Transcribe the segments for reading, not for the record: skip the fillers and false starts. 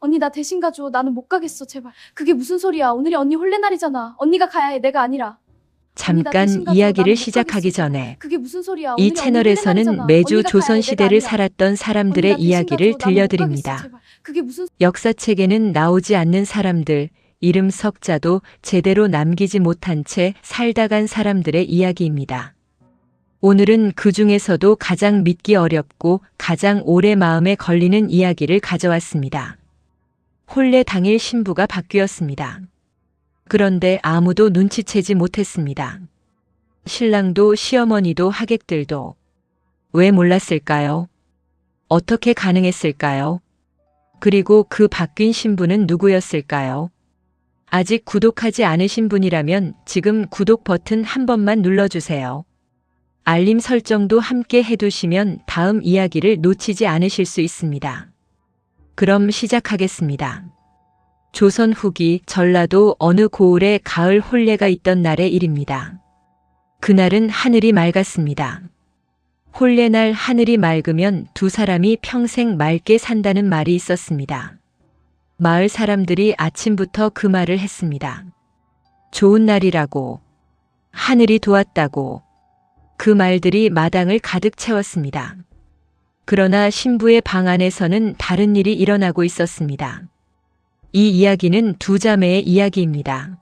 언니 나 대신 가줘. 나는 못 가겠어. 제발. 그게 무슨 소리야. 오늘이 언니 혼례날이잖아. 언니가 가야 해. 내가 아니라. 언니 나 잠깐 대신 가줘. 이야기를 나는 못 시작하기 가겠어. 제발. 전에 그게 무슨 소리야. 이 오늘이 언니 채널에서는 혼례날이잖아. 매주 언니가 가야 해. 내가 조선시대를 아니라. 살았던 언니 사람들의 나 대신 이야기를 가줘. 나는 못 가겠어. 들려드립니다. 제발. 그게 무슨 역사책에는 나오지 않는 사람들, 이름 석자도 제대로 남기지 못한 채 살다 간 사람들의 이야기입니다. 오늘은 그 중에서도 가장 믿기 어렵고 가장 오래 마음에 걸리는 이야기를 가져왔습니다. 혼례 당일 신부가 바뀌었습니다. 그런데 아무도 눈치채지 못했습니다. 신랑도 시어머니도 하객들도. 왜 몰랐을까요? 어떻게 가능했을까요? 그리고 그 바뀐 신부는 누구였을까요? 아직 구독하지 않으신 분이라면 지금 구독 버튼 한 번만 눌러주세요. 알림 설정도 함께 해두시면 다음 이야기를 놓치지 않으실 수 있습니다. 그럼 시작하겠습니다. 조선 후기 전라도 어느 고을에 가을 혼례가 있던 날의 일입니다. 그날은 하늘이 맑았습니다. 혼례날 하늘이 맑으면 두 사람이 평생 맑게 산다는 말이 있었습니다. 마을 사람들이 아침부터 그 말을 했습니다. 좋은 날이라고, 하늘이 도왔다고, 그 말들이 마당을 가득 채웠습니다. 그러나 신부의 방 안에서는 다른 일이 일어나고 있었습니다. 이 이야기는 두 자매의 이야기입니다.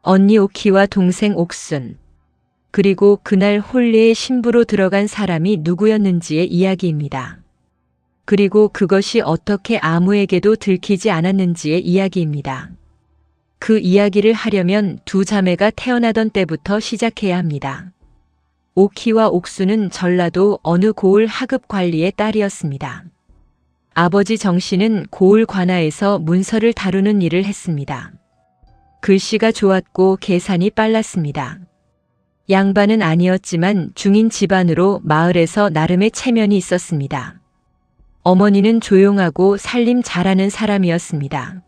언니 오키와 동생 옥순, 그리고 그날 혼례의 신부로 들어간 사람이 누구였는지의 이야기입니다. 그리고 그것이 어떻게 아무에게도 들키지 않았는지의 이야기입니다. 그 이야기를 하려면 두 자매가 태어나던 때부터 시작해야 합니다. 오키와 옥수는 전라도 어느 고을 하급 관리의 딸이었습니다. 아버지 정씨는 고을 관아에서 문서를 다루는 일을 했습니다. 글씨가 좋았고 계산이 빨랐습니다. 양반은 아니었지만 중인 집안으로 마을에서 나름의 체면이 있었습니다. 어머니는 조용하고 살림 잘하는 사람이었습니다.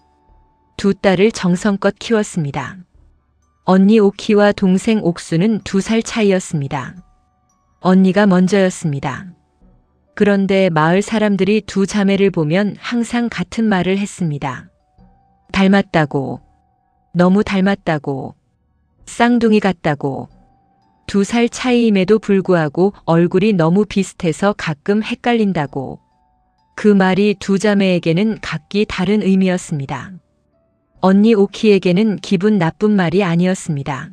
두 딸을 정성껏 키웠습니다. 언니 오키와 동생 옥수는 2살 차이였습니다. 언니가 먼저였습니다. 그런데 마을 사람들이 두 자매를 보면 항상 같은 말을 했습니다. 닮았다고, 너무 닮았다고, 쌍둥이 같다고. 2살 차이임에도 불구하고 얼굴이 너무 비슷해서 가끔 헷갈린다고. 그 말이 두 자매에게는 각기 다른 의미였습니다. 언니 오키에게는 기분 나쁜 말이 아니었습니다.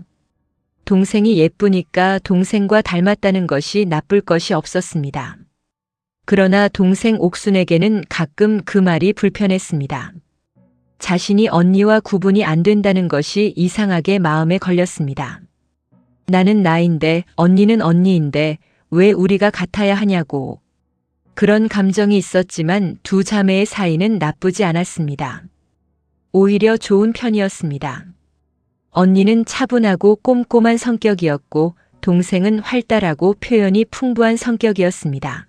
동생이 예쁘니까 동생과 닮았다는 것이 나쁠 것이 없었습니다. 그러나 동생 옥순에게는 가끔 그 말이 불편했습니다. 자신이 언니와 구분이 안 된다는 것이 이상하게 마음에 걸렸습니다. 나는 나인데 언니는 언니인데 왜 우리가 같아야 하냐고. 그런 감정이 있었지만 두 자매의 사이는 나쁘지 않았습니다. 오히려 좋은 편이었습니다. 언니는 차분하고 꼼꼼한 성격이었고 동생은 활달하고 표현이 풍부한 성격이었습니다.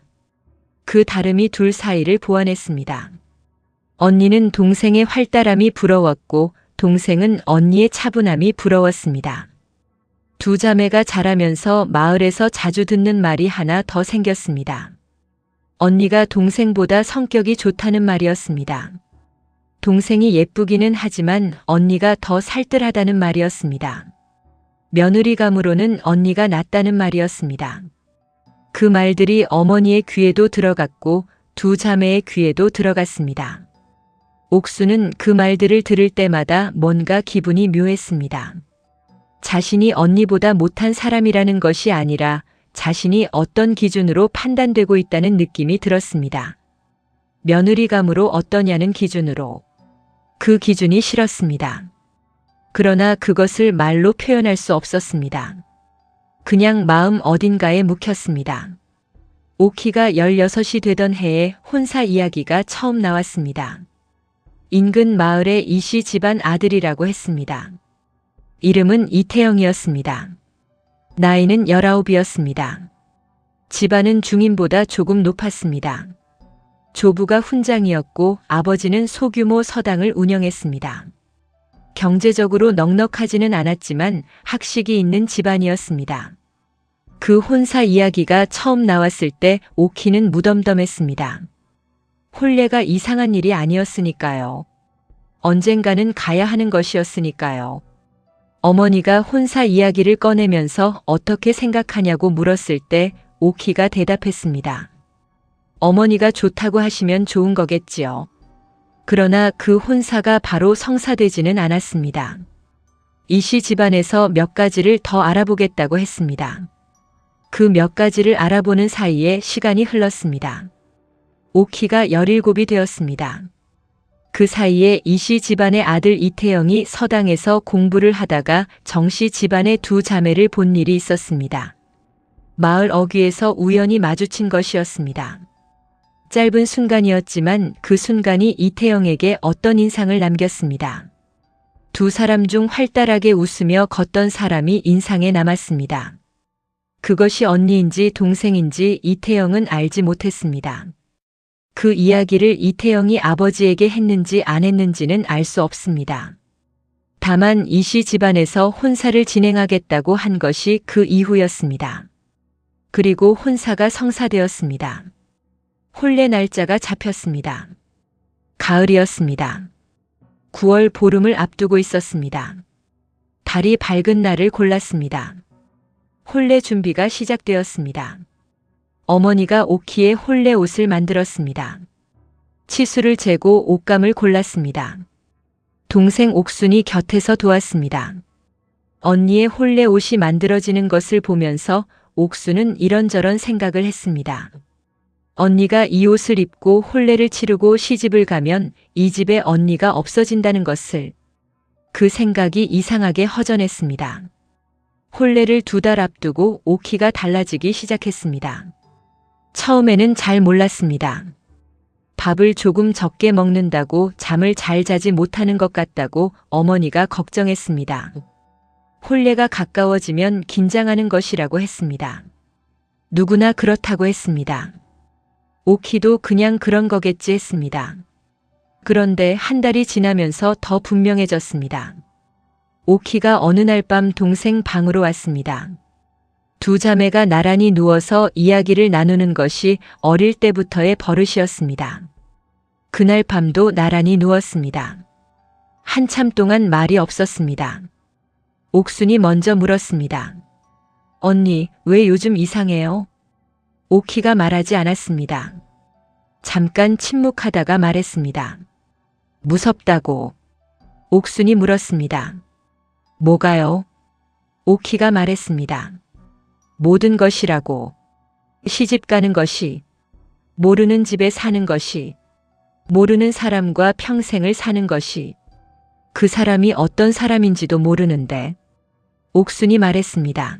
그 다름이 둘 사이를 보완했습니다. 언니는 동생의 활달함이 부러웠고 동생은 언니의 차분함이 부러웠습니다. 두 자매가 자라면서 마을에서 자주 듣는 말이 하나 더 생겼습니다. 언니가 동생보다 성격이 좋다는 말이었습니다. 동생이 예쁘기는 하지만 언니가 더 살뜰하다는 말이었습니다. 며느리감으로는 언니가 낫다는 말이었습니다. 그 말들이 어머니의 귀에도 들어갔고 두 자매의 귀에도 들어갔습니다. 옥수는 그 말들을 들을 때마다 뭔가 기분이 묘했습니다. 자신이 언니보다 못한 사람이라는 것이 아니라 자신이 어떤 기준으로 판단되고 있다는 느낌이 들었습니다. 며느리감으로 어떠냐는 기준으로. 그 기준이 싫었습니다. 그러나 그것을 말로 표현할 수 없었습니다. 그냥 마음 어딘가에 묵혔습니다. 오키가 16이 되던 해에 혼사 이야기가 처음 나왔습니다. 인근 마을의 이씨 집안 아들이라고 했습니다. 이름은 이태영이었습니다. 나이는 19이었습니다. 집안은 중인보다 조금 높았습니다. 조부가 훈장이었고 아버지는 소규모 서당을 운영했습니다. 경제적으로 넉넉하지는 않았지만 학식이 있는 집안이었습니다. 그 혼사 이야기가 처음 나왔을 때 오키는 무덤덤했습니다. 혼례가 이상한 일이 아니었으니까요. 언젠가는 가야 하는 것이었으니까요. 어머니가 혼사 이야기를 꺼내면서 어떻게 생각하냐고 물었을 때 오키가 대답했습니다. 어머니가 좋다고 하시면 좋은 거겠지요. 그러나 그 혼사가 바로 성사되지는 않았습니다. 이씨 집안에서 몇 가지를 더 알아보겠다고 했습니다. 그 몇 가지를 알아보는 사이에 시간이 흘렀습니다. 오키가 17이 되었습니다. 그 사이에 이씨 집안의 아들 이태영이 서당에서 공부를 하다가 정씨 집안의 두 자매를 본 일이 있었습니다. 마을 어귀에서 우연히 마주친 것이었습니다. 짧은 순간이었지만 그 순간이 이태영에게 어떤 인상을 남겼습니다. 두 사람 중 활달하게 웃으며 걷던 사람이 인상에 남았습니다. 그것이 언니인지 동생인지 이태영은 알지 못했습니다. 그 이야기를 이태영이 아버지에게 했는지 안 했는지는 알 수 없습니다. 다만 이씨 집안에서 혼사를 진행하겠다고 한 것이 그 이후였습니다. 그리고 혼사가 성사되었습니다. 혼례 날짜가 잡혔습니다. 가을이었습니다. 9월 보름을 앞두고 있었습니다. 달이 밝은 날을 골랐습니다. 혼례 준비가 시작되었습니다. 어머니가 오키의 혼례 옷을 만들었습니다. 치수를 재고 옷감을 골랐습니다. 동생 옥순이 곁에서 도왔습니다. 언니의 혼례 옷이 만들어지는 것을 보면서 옥순은 이런저런 생각을 했습니다. 언니가 이 옷을 입고 혼례를 치르고 시집을 가면 이 집에 언니가 없어진다는 것을. 그 생각이 이상하게 허전했습니다. 혼례를 2달 앞두고 오키가 달라지기 시작했습니다. 처음에는 잘 몰랐습니다. 밥을 조금 적게 먹는다고 잠을 잘 자지 못하는 것 같다고 어머니가 걱정했습니다. 혼례가 가까워지면 긴장하는 것이라고 했습니다. 누구나 그렇다고 했습니다. 오키도 그냥 그런 거겠지 했습니다. 그런데 한 달이 지나면서 더 분명해졌습니다. 오키가 어느 날 밤 동생 방으로 왔습니다. 두 자매가 나란히 누워서 이야기를 나누는 것이 어릴 때부터의 버릇이었습니다. 그날 밤도 나란히 누웠습니다. 한참 동안 말이 없었습니다. 옥순이 먼저 물었습니다. 언니, 왜 요즘 이상해요? 오키가 말하지 않았습니다. 잠깐 침묵하다가 말했습니다. 무섭다고. 옥순이 물었습니다. 뭐가요? 오키가 말했습니다. 모든 것이라고. 시집 가는 것이, 모르는 집에 사는 것이, 모르는 사람과 평생을 사는 것이, 그 사람이 어떤 사람인지도 모르는데. 옥순이 말했습니다.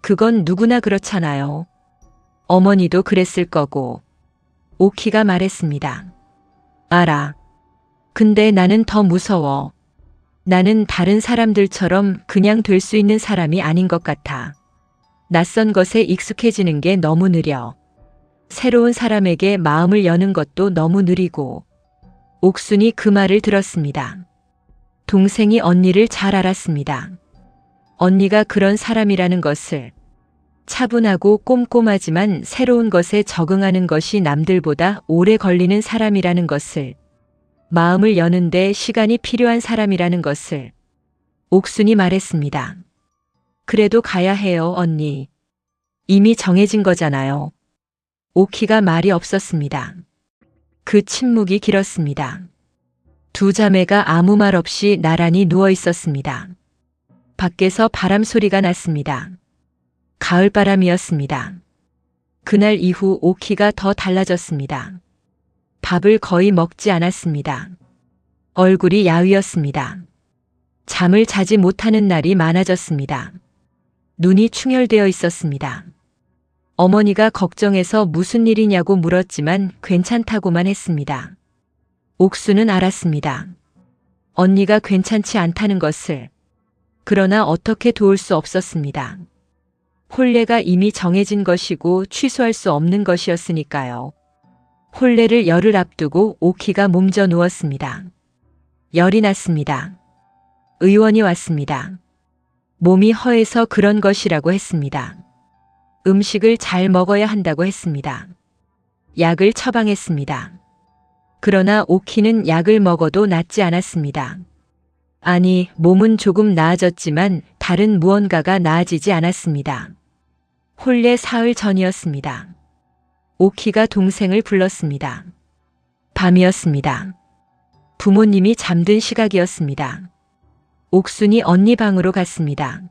그건 누구나 그렇잖아요. 어머니도 그랬을 거고. 오키가 말했습니다. 알아. 근데 나는 더 무서워. 나는 다른 사람들처럼 그냥 될 수 있는 사람이 아닌 것 같아. 낯선 것에 익숙해지는 게 너무 느려. 새로운 사람에게 마음을 여는 것도 너무 느리고. 옥순이 그 말을 들었습니다. 동생이 언니를 잘 알았습니다. 언니가 그런 사람이라는 것을. 차분하고 꼼꼼하지만 새로운 것에 적응하는 것이 남들보다 오래 걸리는 사람이라는 것을. 마음을 여는데 시간이 필요한 사람이라는 것을. 옥순이 말했습니다. 그래도 가야 해요, 언니. 이미 정해진 거잖아요. 오키가 말이 없었습니다. 그 침묵이 길었습니다. 두 자매가 아무 말 없이 나란히 누워 있었습니다. 밖에서 바람 소리가 났습니다. 가을바람이었습니다. 그날 이후 오키가 더 달라졌습니다. 밥을 거의 먹지 않았습니다. 얼굴이 야위었습니다. 잠을 자지 못하는 날이 많아졌습니다. 눈이 충혈되어 있었습니다. 어머니가 걱정해서 무슨 일이냐고 물었지만 괜찮다고만 했습니다. 옥수는 알았습니다. 언니가 괜찮지 않다는 것을. 그러나 어떻게 도울 수 없었습니다. 혼례가 이미 정해진 것이고 취소할 수 없는 것이었으니까요. 혼례를 열흘 앞두고 오키가 몸져 누웠습니다. 열이 났습니다. 의원이 왔습니다. 몸이 허해서 그런 것이라고 했습니다. 음식을 잘 먹어야 한다고 했습니다. 약을 처방했습니다. 그러나 오키는 약을 먹어도 낫지 않았습니다. 아니, 몸은 조금 나아졌지만 다른 무언가가 나아지지 않았습니다. 혼례 사흘 전이었습니다. 오키가 동생을 불렀습니다. 밤이었습니다. 부모님이 잠든 시각이었습니다. 옥순이 언니 방으로 갔습니다.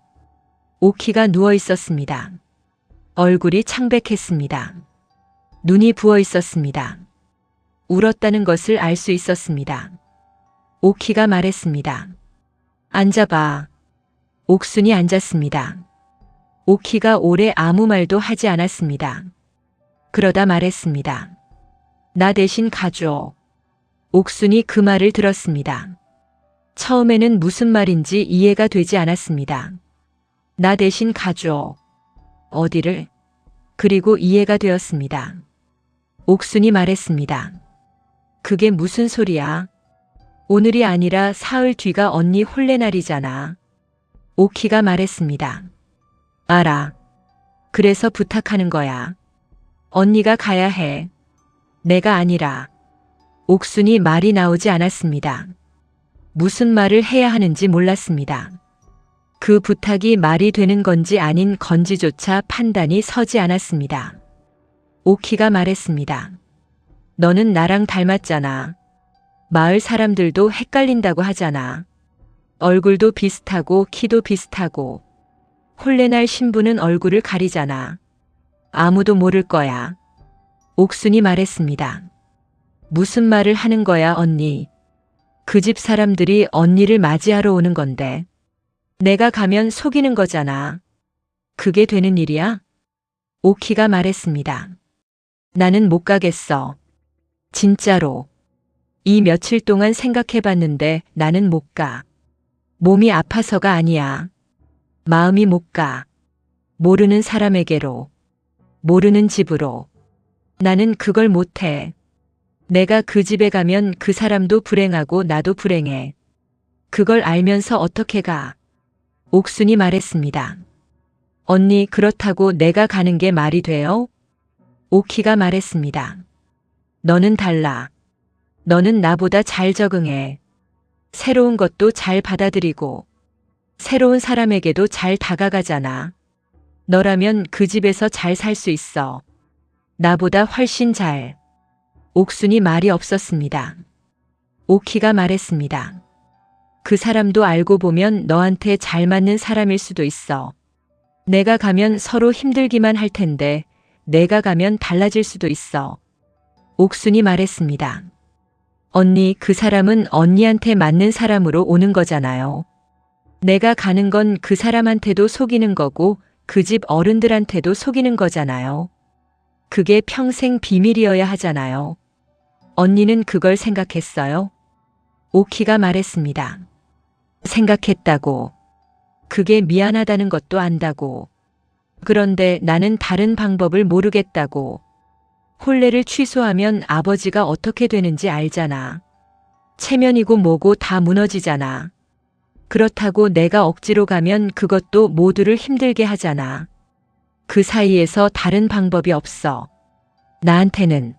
오키가 누워 있었습니다. 얼굴이 창백했습니다. 눈이 부어 있었습니다. 울었다는 것을 알 수 있었습니다. 오키가 말했습니다. 앉아봐. 옥순이 앉았습니다. 오키가 오래 아무 말도 하지 않았습니다. 그러다 말했습니다. 나 대신 가줘. 옥순이 그 말을 들었습니다. 처음에는 무슨 말인지 이해가 되지 않았습니다. 나 대신 가줘. 어디를? 그리고 이해가 되었습니다. 옥순이 말했습니다. 그게 무슨 소리야? 오늘이 아니라 사흘 뒤가 언니 혼례날이잖아. 오키가 말했습니다. 알아. 그래서 부탁하는 거야. 언니가 가야 해. 내가 아니라. 옥순이 말이 나오지 않았습니다. 무슨 말을 해야 하는지 몰랐습니다. 그 부탁이 말이 되는 건지 아닌 건지조차 판단이 서지 않았습니다. 오키가 말했습니다. 너는 나랑 닮았잖아. 마을 사람들도 헷갈린다고 하잖아. 얼굴도 비슷하고 키도 비슷하고. 혼례날 신부는 얼굴을 가리잖아. 아무도 모를 거야. 옥순이 말했습니다. 무슨 말을 하는 거야, 언니? 그 집 사람들이 언니를 맞이하러 오는 건데. 내가 가면 속이는 거잖아. 그게 되는 일이야? 오키가 말했습니다. 나는 못 가겠어. 진짜로. 이 며칠 동안 생각해봤는데 나는 못 가. 몸이 아파서가 아니야. 마음이 못 가. 모르는 사람에게로. 모르는 집으로. 나는 그걸 못해. 내가 그 집에 가면 그 사람도 불행하고 나도 불행해. 그걸 알면서 어떻게 가? 옥순이 말했습니다. 언니, 그렇다고 내가 가는 게 말이 돼요? 오키가 말했습니다. 너는 달라. 너는 나보다 잘 적응해. 새로운 것도 잘 받아들이고, 새로운 사람에게도 잘 다가가잖아. 너라면 그 집에서 잘 살 수 있어. 나보다 훨씬 잘. 옥순이 말이 없었습니다. 오키가 말했습니다. 그 사람도 알고 보면 너한테 잘 맞는 사람일 수도 있어. 내가 가면 서로 힘들기만 할 텐데 내가 가면 달라질 수도 있어. 옥순이 말했습니다. 언니, 그 사람은 언니한테 맞는 사람으로 오는 거잖아요. 내가 가는 건 그 사람한테도 속이는 거고 그 집 어른들한테도 속이는 거잖아요. 그게 평생 비밀이어야 하잖아요. 언니는 그걸 생각했어요? 오키가 말했습니다. 생각했다고. 그게 미안하다는 것도 안다고. 그런데 나는 다른 방법을 모르겠다고. 혼례를 취소하면 아버지가 어떻게 되는지 알잖아. 체면이고 뭐고 다 무너지잖아. 그렇다고 내가 억지로 가면 그것도 모두를 힘들게 하잖아. 그 사이에서 다른 방법이 없어. 나한테는.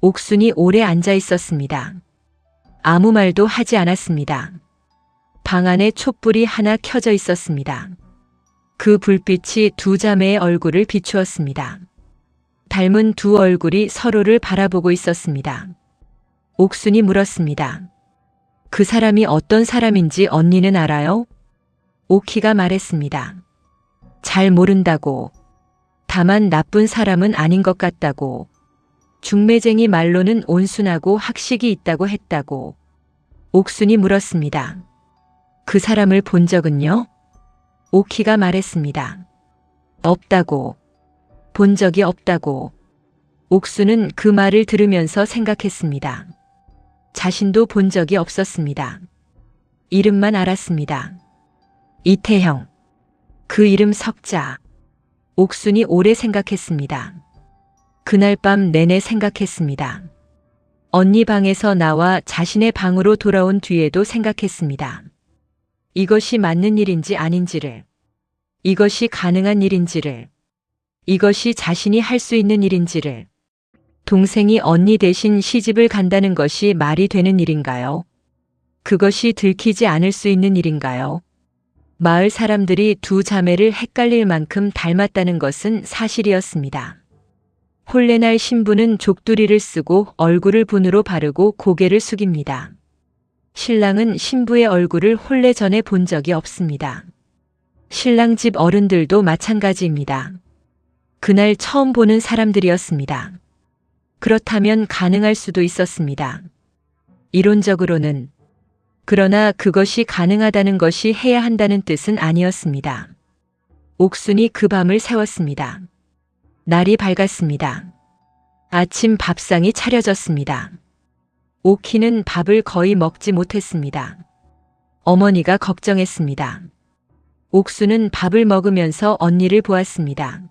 옥순이 오래 앉아 있었습니다. 아무 말도 하지 않았습니다. 방 안에 촛불이 하나 켜져 있었습니다. 그 불빛이 두 자매의 얼굴을 비추었습니다. 닮은 두 얼굴이 서로를 바라보고 있었습니다. 옥순이 물었습니다. 그 사람이 어떤 사람인지 언니는 알아요? 오키가 말했습니다. 잘 모른다고. 다만 나쁜 사람은 아닌 것 같다고. 중매쟁이 말로는 온순하고 학식이 있다고 했다고. 옥순이 물었습니다. 그 사람을 본 적은요? 오키가 말했습니다. 없다고. 본 적이 없다고. 옥순은 그 말을 들으면서 생각했습니다. 자신도 본 적이 없었습니다. 이름만 알았습니다. 이태형. 그 이름 석자. 옥순이 오래 생각했습니다. 그날 밤 내내 생각했습니다. 언니 방에서 나와 자신의 방으로 돌아온 뒤에도 생각했습니다. 이것이 맞는 일인지 아닌지를, 이것이 가능한 일인지를, 이것이 자신이 할 수 있는 일인지를. 동생이 언니 대신 시집을 간다는 것이 말이 되는 일인가요? 그것이 들키지 않을 수 있는 일인가요? 마을 사람들이 두 자매를 헷갈릴 만큼 닮았다는 것은 사실이었습니다. 혼례날 신부는 족두리를 쓰고 얼굴을 분으로 바르고 고개를 숙입니다. 신랑은 신부의 얼굴을 혼례 전에 본 적이 없습니다. 신랑 집 어른들도 마찬가지입니다. 그날 처음 보는 사람들이었습니다. 그렇다면 가능할 수도 있었습니다. 이론적으로는. 그러나 그것이 가능하다는 것이 해야 한다는 뜻은 아니었습니다. 옥순이 그 밤을 새웠습니다. 날이 밝았습니다. 아침 밥상이 차려졌습니다. 오키는 밥을 거의 먹지 못했습니다. 어머니가 걱정했습니다. 옥수는 밥을 먹으면서 언니를 보았습니다.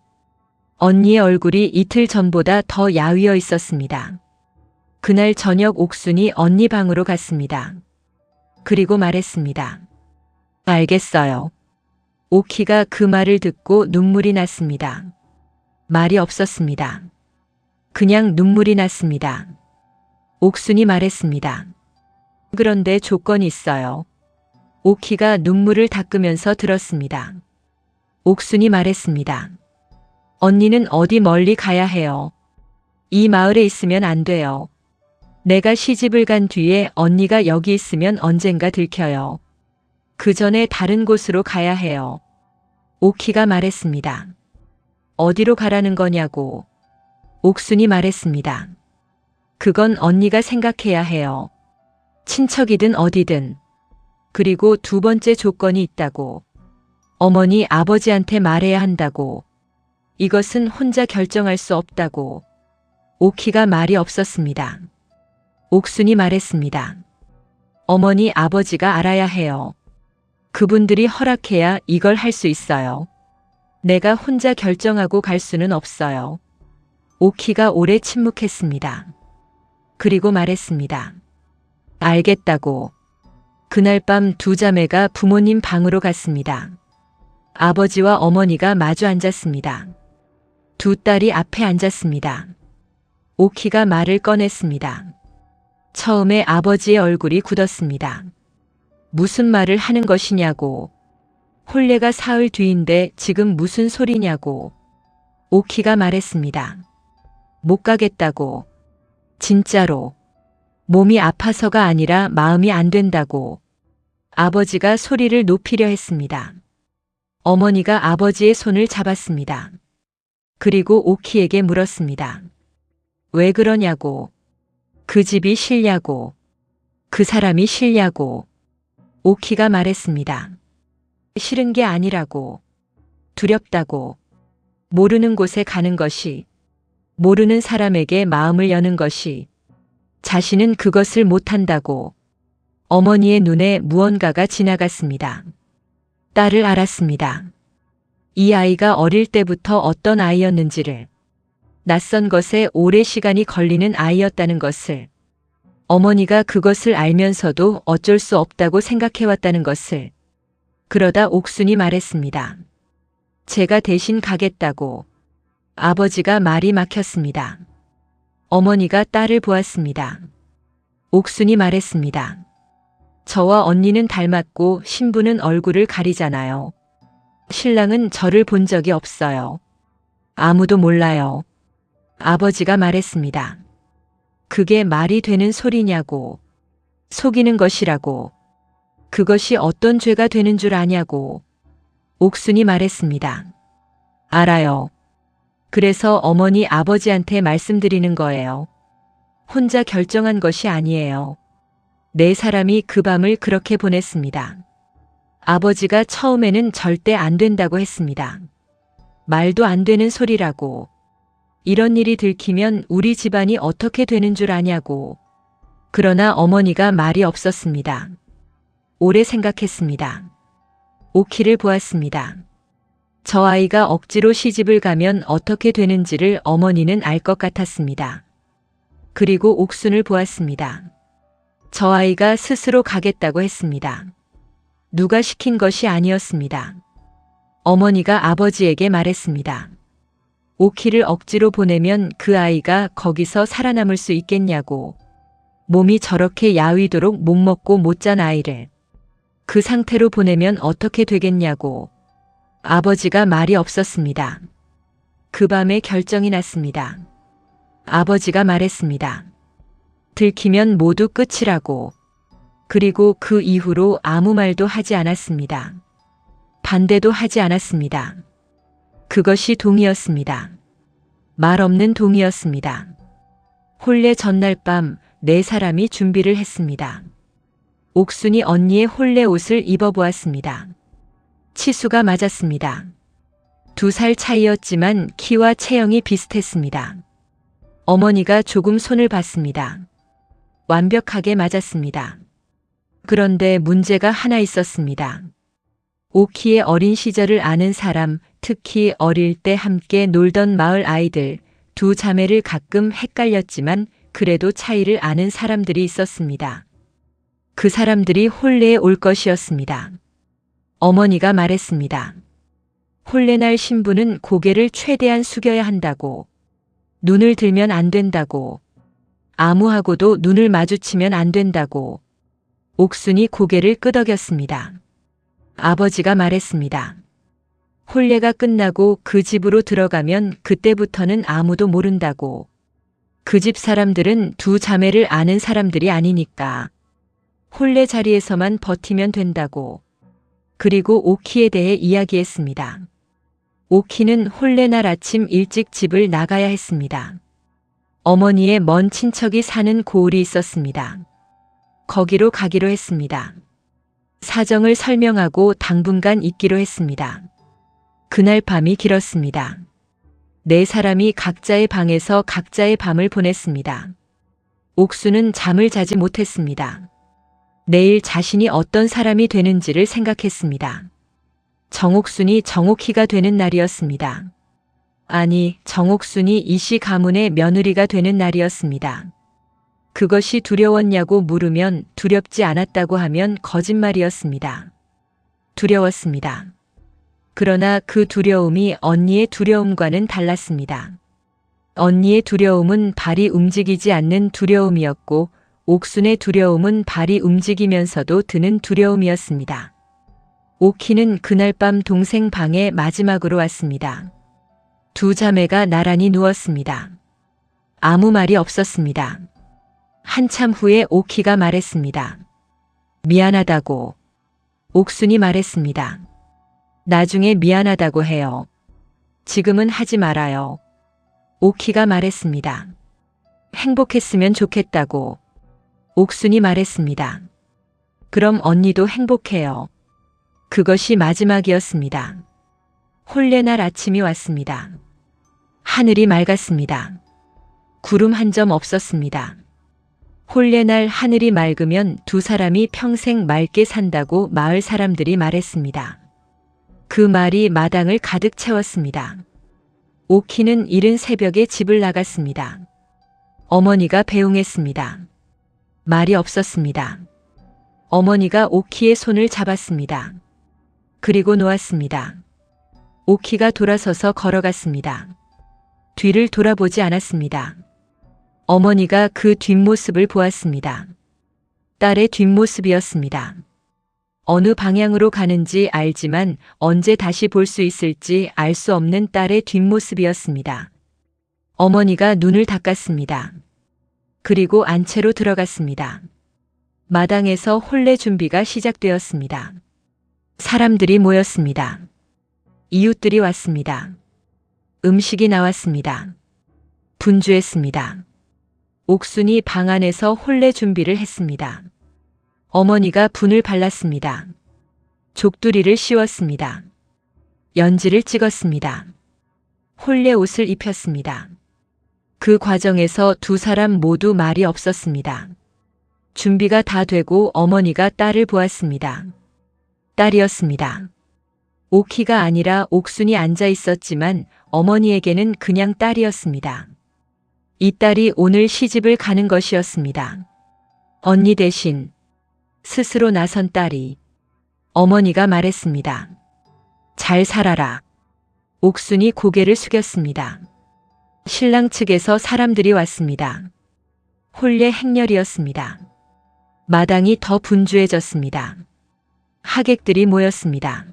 언니의 얼굴이 이틀 전보다 더 야위어 있었습니다. 그날 저녁 옥순이 언니 방으로 갔습니다. 그리고 말했습니다. 알겠어요. 오키가 그 말을 듣고 눈물이 났습니다. 말이 없었습니다. 그냥 눈물이 났습니다. 옥순이 말했습니다. 그런데 조건이 있어요. 오키가 눈물을 닦으면서 들었습니다. 옥순이 말했습니다. 언니는 어디 멀리 가야 해요. 이 마을에 있으면 안 돼요. 내가 시집을 간 뒤에 언니가 여기 있으면 언젠가 들켜요. 그 전에 다른 곳으로 가야 해요. 오키가 말했습니다. 어디로 가라는 거냐고. 옥순이 말했습니다. 그건 언니가 생각해야 해요. 친척이든 어디든. 그리고 두 번째 조건이 있다고. 어머니 아버지한테 말해야 한다고. 이것은 혼자 결정할 수 없다고. 오키가 말이 없었습니다. 옥순이 말했습니다. 어머니 아버지가 알아야 해요. 그분들이 허락해야 이걸 할 수 있어요. 내가 혼자 결정하고 갈 수는 없어요. 오키가 오래 침묵했습니다. 그리고 말했습니다. 알겠다고. 그날 밤 두 자매가 부모님 방으로 갔습니다. 아버지와 어머니가 마주 앉았습니다. 두 딸이 앞에 앉았습니다. 오키가 말을 꺼냈습니다. 처음에 아버지의 얼굴이 굳었습니다. 무슨 말을 하는 것이냐고. 혼례가 사흘 뒤인데 지금 무슨 소리냐고. 오키가 말했습니다. 못 가겠다고. 진짜로. 몸이 아파서가 아니라 마음이 안 된다고. 아버지가 소리를 높이려 했습니다. 어머니가 아버지의 손을 잡았습니다. 그리고 오키에게 물었습니다. 왜 그러냐고. 그 집이 싫냐고. 그 사람이 싫냐고. 오키가 말했습니다. 싫은 게 아니라고. 두렵다고. 모르는 곳에 가는 것이, 모르는 사람에게 마음을 여는 것이, 자신은 그것을 못한다고. 어머니의 눈에 무언가가 지나갔습니다. 딸을 알았습니다. 이 아이가 어릴 때부터 어떤 아이였는지를, 낯선 것에 오래 시간이 걸리는 아이였다는 것을, 어머니가 그것을 알면서도 어쩔 수 없다고 생각해왔다는 것을. 그러다 옥순이 말했습니다. 제가 대신 가겠다고. 아버지가 말이 막혔습니다. 어머니가 딸을 보았습니다. 옥순이 말했습니다. 저와 언니는 닮았고 신부는 얼굴을 가리잖아요. 신랑은 저를 본 적이 없어요. 아무도 몰라요. 아버지가 말했습니다. 그게 말이 되는 소리냐고. 속이는 것이라고. 그것이 어떤 죄가 되는 줄 아냐고. 옥순이 말했습니다. 알아요. 그래서 어머니 아버지한테 말씀드리는 거예요. 혼자 결정한 것이 아니에요. 네 사람이 그 밤을 그렇게 보냈습니다. 아버지가 처음에는 절대 안 된다고 했습니다. 말도 안 되는 소리라고. 이런 일이 들키면 우리 집안이 어떻게 되는 줄 아냐고. 그러나 어머니가 말이 없었습니다. 오래 생각했습니다. 오키를 보았습니다. 저 아이가 억지로 시집을 가면 어떻게 되는지를 어머니는 알 것 같았습니다. 그리고 옥순을 보았습니다. 저 아이가 스스로 가겠다고 했습니다. 누가 시킨 것이 아니었습니다. 어머니가 아버지에게 말했습니다. 오키를 억지로 보내면 그 아이가 거기서 살아남을 수 있겠냐고. 몸이 저렇게 야위도록 못 먹고 못 잔 아이를 그 상태로 보내면 어떻게 되겠냐고. 아버지가 말이 없었습니다. 그 밤에 결정이 났습니다. 아버지가 말했습니다. 들키면 모두 끝이라고. 그리고 그 이후로 아무 말도 하지 않았습니다. 반대도 하지 않았습니다. 그것이 동의였습니다. 말 없는 동의였습니다. 혼례 전날 밤 네 사람이 준비를 했습니다. 옥순이 언니의 혼례 옷을 입어보았습니다. 치수가 맞았습니다. 2살 차이였지만 키와 체형이 비슷했습니다. 어머니가 조금 손을 봤습니다. 완벽하게 맞았습니다. 그런데 문제가 하나 있었습니다. 오키의 어린 시절을 아는 사람, 특히 어릴 때 함께 놀던 마을 아이들, 두 자매를 가끔 헷갈렸지만 그래도 차이를 아는 사람들이 있었습니다. 그 사람들이 혼례에 올 것이었습니다. 어머니가 말했습니다. 혼례날 신부는 고개를 최대한 숙여야 한다고. 눈을 들면 안 된다고. 아무하고도 눈을 마주치면 안 된다고. 옥순이 고개를 끄덕였습니다. 아버지가 말했습니다. 혼례가 끝나고 그 집으로 들어가면 그때부터는 아무도 모른다고. 그 집 사람들은 두 자매를 아는 사람들이 아니니까. 혼례 자리에서만 버티면 된다고. 그리고 오키에 대해 이야기했습니다. 오키는 혼례날 아침 일찍 집을 나가야 했습니다. 어머니의 먼 친척이 사는 고을이 있었습니다. 거기로 가기로 했습니다. 사정을 설명하고 당분간 있기로 했습니다. 그날 밤이 길었습니다. 네 사람이 각자의 방에서 각자의 밤을 보냈습니다. 옥수는 잠을 자지 못했습니다. 내일 자신이 어떤 사람이 되는지를 생각했습니다. 정옥순이 정옥희가 되는 날이었습니다. 아니, 정옥순이 이씨 가문의 며느리가 되는 날이었습니다. 그것이 두려웠냐고 물으면 두렵지 않았다고 하면 거짓말이었습니다. 두려웠습니다. 그러나 그 두려움이 언니의 두려움과는 달랐습니다. 언니의 두려움은 발이 움직이지 않는 두려움이었고 옥순의 두려움은 발이 움직이면서도 드는 두려움이었습니다. 오키는 그날 밤 동생 방에 마지막으로 왔습니다. 두 자매가 나란히 누웠습니다. 아무 말이 없었습니다. 한참 후에 오키가 말했습니다. 미안하다고. 옥순이 말했습니다. 나중에 미안하다고 해요. 지금은 하지 말아요. 오키가 말했습니다. 행복했으면 좋겠다고. 옥순이 말했습니다. 그럼 언니도 행복해요. 그것이 마지막이었습니다. 혼례날 아침이 왔습니다. 하늘이 맑았습니다. 구름 한 점 없었습니다. 혼례날 하늘이 맑으면 두 사람이 평생 맑게 산다고 마을 사람들이 말했습니다. 그 말이 마당을 가득 채웠습니다. 오키는 이른 새벽에 집을 나갔습니다. 어머니가 배웅했습니다. 말이 없었습니다. 어머니가 오키의 손을 잡았습니다. 그리고 놓았습니다. 오키가 돌아서서 걸어갔습니다. 뒤를 돌아보지 않았습니다. 어머니가 그 뒷모습을 보았습니다. 딸의 뒷모습이었습니다. 어느 방향으로 가는지 알지만 언제 다시 볼 수 있을지 알 수 없는 딸의 뒷모습이었습니다. 어머니가 눈을 닦았습니다. 그리고 안채로 들어갔습니다. 마당에서 혼례 준비가 시작되었습니다. 사람들이 모였습니다. 이웃들이 왔습니다. 음식이 나왔습니다. 분주했습니다. 옥순이 방 안에서 혼례 준비를 했습니다. 어머니가 분을 발랐습니다. 족두리를 씌웠습니다. 연지를 찍었습니다. 혼례 옷을 입혔습니다. 그 과정에서 두 사람 모두 말이 없었습니다. 준비가 다 되고 어머니가 딸을 보았습니다. 딸이었습니다. 오키가 아니라 옥순이 앉아 있었지만 어머니에게는 그냥 딸이었습니다. 이 딸이 오늘 시집을 가는 것이었습니다. 언니 대신 스스로 나선 딸이 어머니가 말했습니다. 잘 살아라. 옥순이 고개를 숙였습니다. 신랑 측에서 사람들이 왔습니다. 혼례 행렬이었습니다. 마당이 더 분주해졌습니다. 하객들이 모였습니다.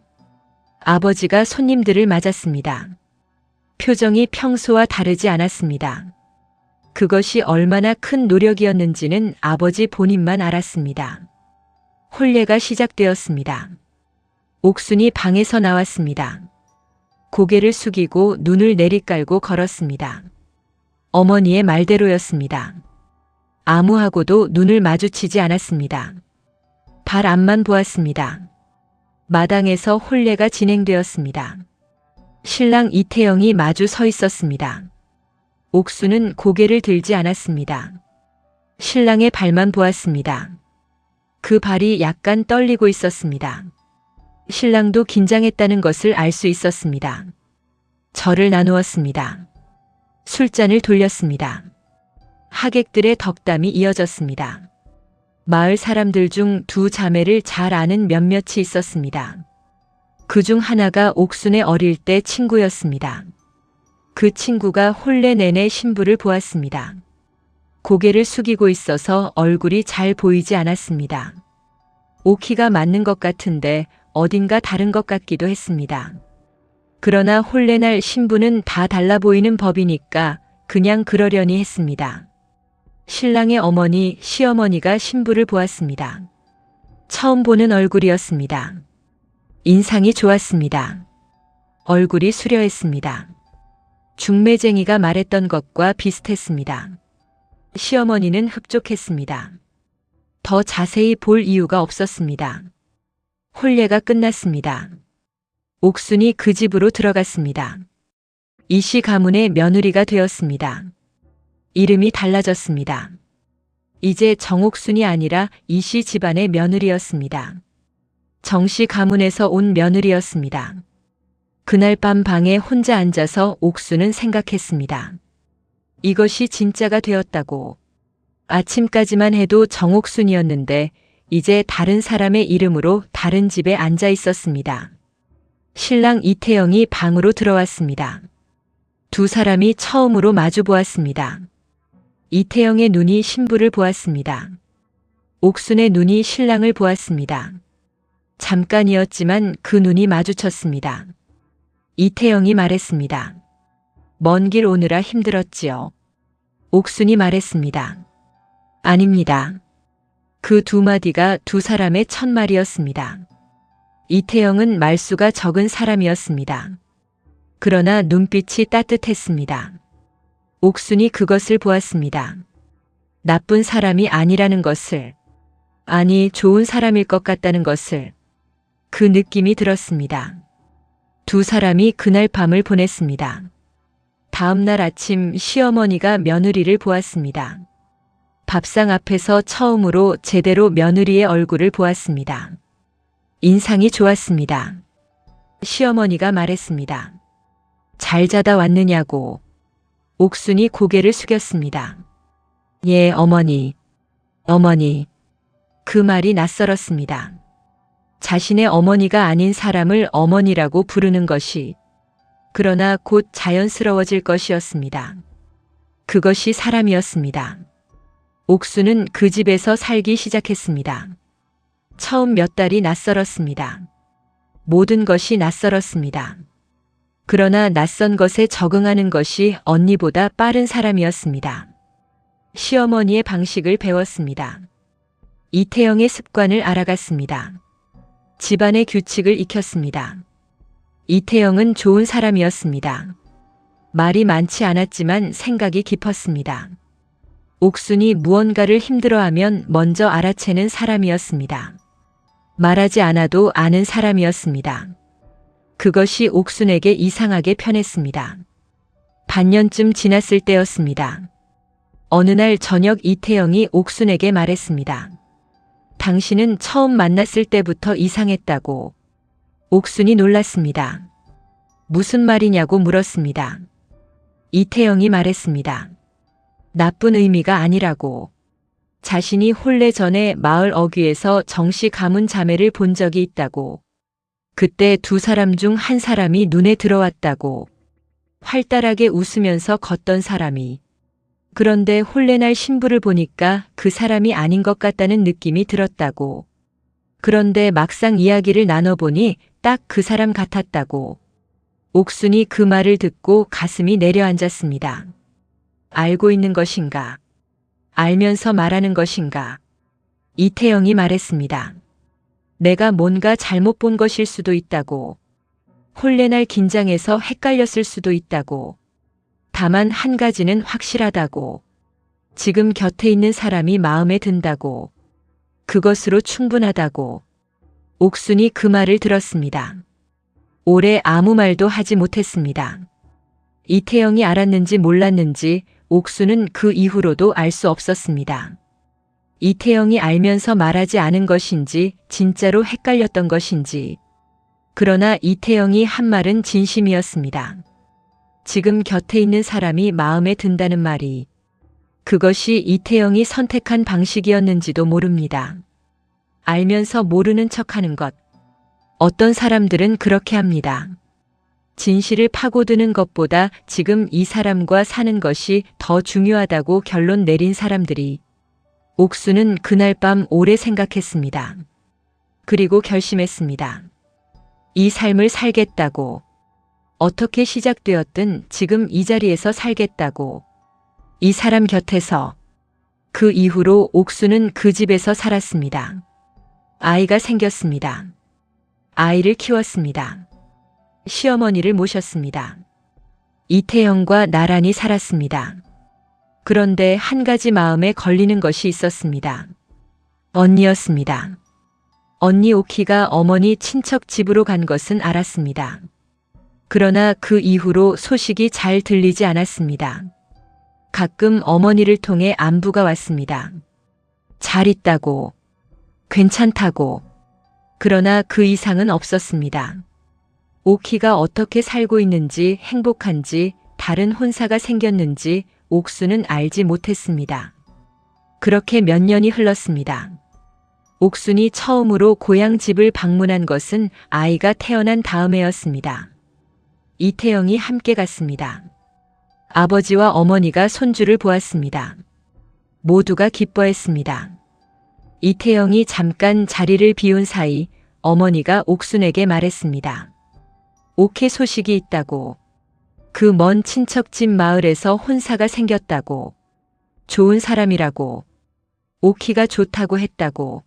아버지가 손님들을 맞았습니다. 표정이 평소와 다르지 않았습니다. 그것이 얼마나 큰 노력이었는지는 아버지 본인만 알았습니다. 혼례가 시작되었습니다. 옥순이 방에서 나왔습니다. 고개를 숙이고 눈을 내리깔고 걸었습니다. 어머니의 말대로였습니다. 아무하고도 눈을 마주치지 않았습니다. 발 앞만 보았습니다. 마당에서 혼례가 진행되었습니다. 신랑 이태영이 마주 서 있었습니다. 옥수는 고개를 들지 않았습니다. 신랑의 발만 보았습니다. 그 발이 약간 떨리고 있었습니다. 신랑도 긴장했다는 것을 알 수 있었습니다. 절을 나누었습니다. 술잔을 돌렸습니다. 하객들의 덕담이 이어졌습니다. 마을 사람들 중 두 자매를 잘 아는 몇몇이 있었습니다. 그 중 하나가 옥순의 어릴 때 친구였습니다. 그 친구가 혼례 내내 신부를 보았습니다. 고개를 숙이고 있어서 얼굴이 잘 보이지 않았습니다. 오키가 맞는 것 같은데 어딘가 다른 것 같기도 했습니다. 그러나 혼례날 신부는 다 달라 보이는 법이니까 그냥 그러려니 했습니다. 신랑의 어머니, 시어머니가 신부를 보았습니다. 처음 보는 얼굴이었습니다. 인상이 좋았습니다. 얼굴이 수려했습니다. 중매쟁이가 말했던 것과 비슷했습니다. 시어머니는 흡족했습니다. 더 자세히 볼 이유가 없었습니다. 혼례가 끝났습니다. 옥순이 그 집으로 들어갔습니다. 이씨 가문의 며느리가 되었습니다. 이름이 달라졌습니다. 이제 정옥순이 아니라 이씨 집안의 며느리였습니다. 정씨 가문에서 온 며느리였습니다. 그날 밤 방에 혼자 앉아서 옥순은 생각했습니다. 이것이 진짜가 되었다고. 아침까지만 해도 정옥순이었는데 이제 다른 사람의 이름으로 다른 집에 앉아 있었습니다. 신랑 이태영이 방으로 들어왔습니다. 두 사람이 처음으로 마주 보았습니다. 이태영의 눈이 신부를 보았습니다. 옥순의 눈이 신랑을 보았습니다. 잠깐이었지만 그 눈이 마주쳤습니다. 이태영이 말했습니다. 먼 길 오느라 힘들었지요. 옥순이 말했습니다. 아닙니다. 그 두 마디가 두 사람의 첫말이었습니다. 이태영은 말수가 적은 사람이었습니다. 그러나 눈빛이 따뜻했습니다. 옥순이 그것을 보았습니다. 나쁜 사람이 아니라는 것을, 아니 좋은 사람일 것 같다는 것을, 그 느낌이 들었습니다. 두 사람이 그날 밤을 보냈습니다. 다음 날 아침 시어머니가 며느리를 보았습니다. 밥상 앞에서 처음으로 제대로 며느리의 얼굴을 보았습니다. 인상이 좋았습니다. 시어머니가 말했습니다. 잘 자다 왔느냐고. 옥순이 고개를 숙였습니다. 예, 어머니. 어머니. 그 말이 낯설었습니다. 자신의 어머니가 아닌 사람을 어머니라고 부르는 것이, 그러나 곧 자연스러워질 것이었습니다. 그것이 사람이었습니다. 옥순은 그 집에서 살기 시작했습니다. 처음 몇 달이 낯설었습니다. 모든 것이 낯설었습니다. 그러나 낯선 것에 적응하는 것이 언니보다 빠른 사람이었습니다. 시어머니의 방식을 배웠습니다. 이태영의 습관을 알아갔습니다. 집안의 규칙을 익혔습니다. 이태영은 좋은 사람이었습니다. 말이 많지 않았지만 생각이 깊었습니다. 옥순이 무언가를 힘들어하면 먼저 알아채는 사람이었습니다. 말하지 않아도 아는 사람이었습니다. 그것이 옥순에게 이상하게 편했습니다. 반년쯤 지났을 때였습니다. 어느 날 저녁 이태영이 옥순에게 말했습니다. 당신은 처음 만났을 때부터 이상했다고. 옥순이 놀랐습니다. 무슨 말이냐고 물었습니다. 이태영이 말했습니다. 나쁜 의미가 아니라고. 자신이 혼례 전에 마을 어귀에서 정씨 가문 자매를 본 적이 있다고. 그때 두 사람 중 한 사람이 눈에 들어왔다고. 활달하게 웃으면서 걷던 사람이. 그런데 홀레날 신부를 보니까 그 사람이 아닌 것 같다는 느낌이 들었다고. 그런데 막상 이야기를 나눠보니 딱 그 사람 같았다고. 옥순이 그 말을 듣고 가슴이 내려앉았습니다. 알고 있는 것인가? 알면서 말하는 것인가? 이태영이 말했습니다. 내가 뭔가 잘못 본 것일 수도 있다고. 홀레날 긴장해서 헷갈렸을 수도 있다고. 다만 한 가지는 확실하다고. 지금 곁에 있는 사람이 마음에 든다고. 그것으로 충분하다고. 옥순이 그 말을 들었습니다. 오래 아무 말도 하지 못했습니다. 이태영이 알았는지 몰랐는지 옥순은 그 이후로도 알 수 없었습니다. 이태영이 알면서 말하지 않은 것인지 진짜로 헷갈렸던 것인지. 그러나 이태영이 한 말은 진심이었습니다. 지금 곁에 있는 사람이 마음에 든다는 말이. 그것이 이태영이 선택한 방식이었는지도 모릅니다. 알면서 모르는 척하는 것. 어떤 사람들은 그렇게 합니다. 진실을 파고드는 것보다 지금 이 사람과 사는 것이 더 중요하다고 결론 내린 사람들이. 옥수는 그날 밤 오래 생각했습니다. 그리고 결심했습니다. 이 삶을 살겠다고. 어떻게 시작되었든 지금 이 자리에서 살겠다고. 이 사람 곁에서. 그 이후로 옥수는 그 집에서 살았습니다. 아이가 생겼습니다. 아이를 키웠습니다. 시어머니를 모셨습니다. 이태영과 나란히 살았습니다. 그런데 한 가지 마음에 걸리는 것이 있었습니다. 언니였습니다. 언니 오키가 어머니 친척 집으로 간 것은 알았습니다. 그러나 그 이후로 소식이 잘 들리지 않았습니다. 가끔 어머니를 통해 안부가 왔습니다. 잘 있다고, 괜찮다고. 그러나 그 이상은 없었습니다. 오키가 어떻게 살고 있는지, 행복한지, 다른 혼사가 생겼는지 옥수는 알지 못했습니다. 그렇게 몇 년이 흘렀습니다. 옥순이 처음으로 고향 집을 방문한 것은 아이가 태어난 다음에였습니다. 이태영이 함께 갔습니다. 아버지와 어머니가 손주를 보았습니다. 모두가 기뻐했습니다. 이태영이 잠깐 자리를 비운 사이 어머니가 옥순에게 말했습니다. 오케 소식이 있다고. 그 먼 친척집 마을에서 혼사가 생겼다고. 좋은 사람이라고. 오키가 좋다고 했다고.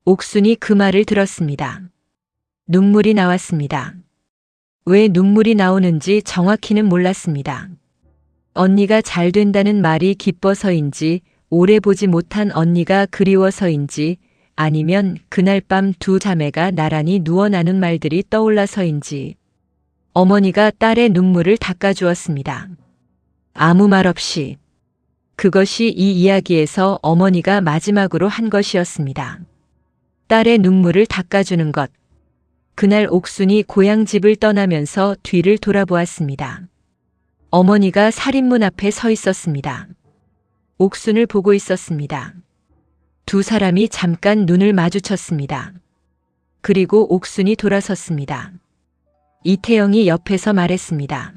옥순이 그 말을 들었습니다. 눈물이 나왔습니다. 왜 눈물이 나오는지 정확히는 몰랐습니다. 언니가 잘 된다는 말이 기뻐서인지, 오래 보지 못한 언니가 그리워서인지, 아니면 그날 밤 두 자매가 나란히 누워 나눈 말들이 떠올라서인지. 어머니가 딸의 눈물을 닦아주었습니다. 아무 말 없이. 그것이 이 이야기에서 어머니가 마지막으로 한 것이었습니다. 딸의 눈물을 닦아주는 것. 그날 옥순이 고향 집을 떠나면서 뒤를 돌아보았습니다. 어머니가 살인문 앞에 서 있었습니다. 옥순을 보고 있었습니다. 두 사람이 잠깐 눈을 마주쳤습니다. 그리고 옥순이 돌아섰습니다. 이태영이 옆에서 말했습니다.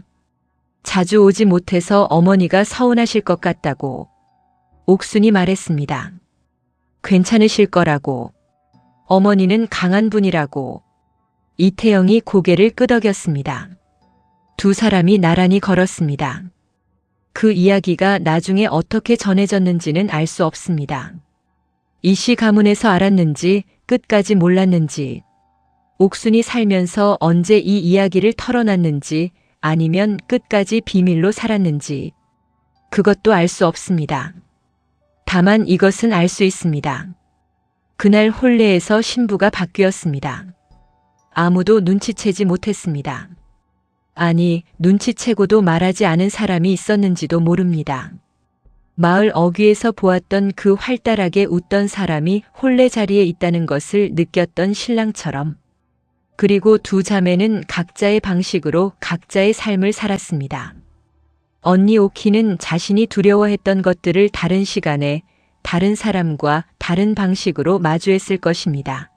자주 오지 못해서 어머니가 서운하실 것 같다고. 옥순이 말했습니다. 괜찮으실 거라고. 어머니는 강한 분이라고. 이태영이 고개를 끄덕였습니다. 두 사람이 나란히 걸었습니다. 그 이야기가 나중에 어떻게 전해졌는지는 알 수 없습니다. 이씨 가문에서 알았는지 끝까지 몰랐는지, 옥순이 살면서 언제 이 이야기를 털어놨는지 아니면 끝까지 비밀로 살았는지 그것도 알 수 없습니다. 다만 이것은 알 수 있습니다. 그날 혼례에서 신부가 바뀌었습니다. 아무도 눈치채지 못했습니다. 아니, 눈치채고도 말하지 않은 사람이 있었는지도 모릅니다. 마을 어귀에서 보았던 그 활달하게 웃던 사람이 혼례 자리에 있다는 것을 느꼈던 신랑처럼. 그리고 두 자매는 각자의 방식으로 각자의 삶을 살았습니다. 언니 오키는 자신이 두려워했던 것들을 다른 시간에, 다른 사람과 다른 방식으로 마주했을 것입니다.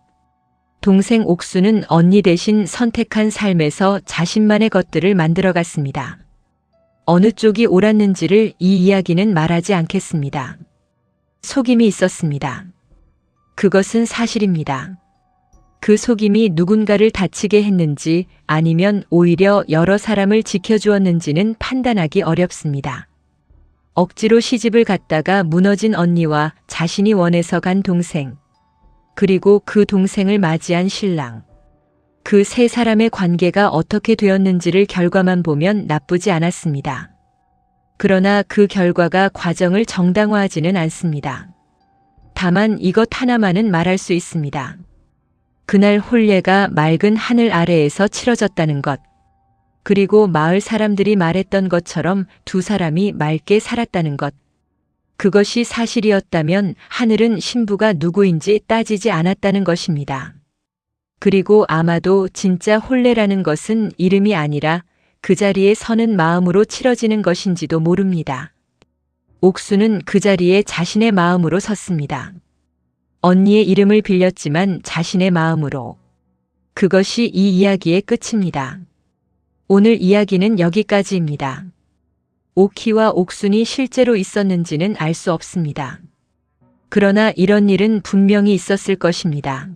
동생 옥수는 언니 대신 선택한 삶에서 자신만의 것들을 만들어갔습니다. 어느 쪽이 옳았는지를 이 이야기는 말하지 않겠습니다. 속임이 있었습니다. 그것은 사실입니다. 그 속임이 누군가를 다치게 했는지 아니면 오히려 여러 사람을 지켜주었는지는 판단하기 어렵습니다. 억지로 시집을 갔다가 무너진 언니와 자신이 원해서 간 동생, 그리고 그 동생을 맞이한 신랑. 그 세 사람의 관계가 어떻게 되었는지를 결과만 보면 나쁘지 않았습니다. 그러나 그 결과가 과정을 정당화하지는 않습니다. 다만 이것 하나만은 말할 수 있습니다. 그날 혼례가 맑은 하늘 아래에서 치러졌다는 것. 그리고 마을 사람들이 말했던 것처럼 두 사람이 맑게 살았다는 것. 그것이 사실이었다면 하늘은 신부가 누구인지 따지지 않았다는 것입니다. 그리고 아마도 진짜 혼례라는 것은 이름이 아니라 그 자리에 서는 마음으로 치러지는 것인지도 모릅니다. 옥수는 그 자리에 자신의 마음으로 섰습니다. 언니의 이름을 빌렸지만 자신의 마음으로. 그것이 이 이야기의 끝입니다. 오늘 이야기는 여기까지입니다. 오키와 옥순이 실제로 있었는지는 알 수 없습니다. 그러나 이런 일은 분명히 있었을 것입니다.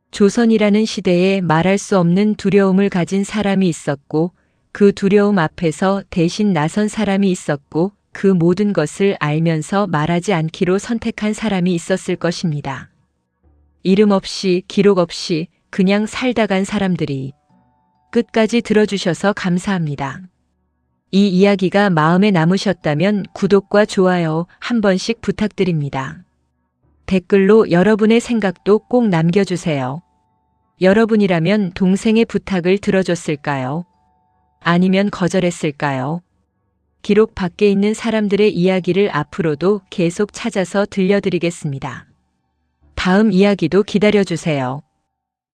조선이라는 시대에 말할 수 없는 두려움을 가진 사람이 있었고 그 두려움 앞에서 대신 나선 사람이 있었고 그 모든 것을 알면서 말하지 않기로 선택한 사람이 있었을 것입니다. 이름 없이 기록 없이 그냥 살다 간 사람들이. 끝까지 들어주셔서 감사합니다. 이 이야기가 마음에 남으셨다면 구독과 좋아요 한 번씩 부탁드립니다. 댓글로 여러분의 생각도 꼭 남겨주세요. 여러분이라면 동생의 부탁을 들어줬을까요? 아니면 거절했을까요? 기록 밖에 있는 사람들의 이야기를 앞으로도 계속 찾아서 들려드리겠습니다. 다음 이야기도 기다려주세요.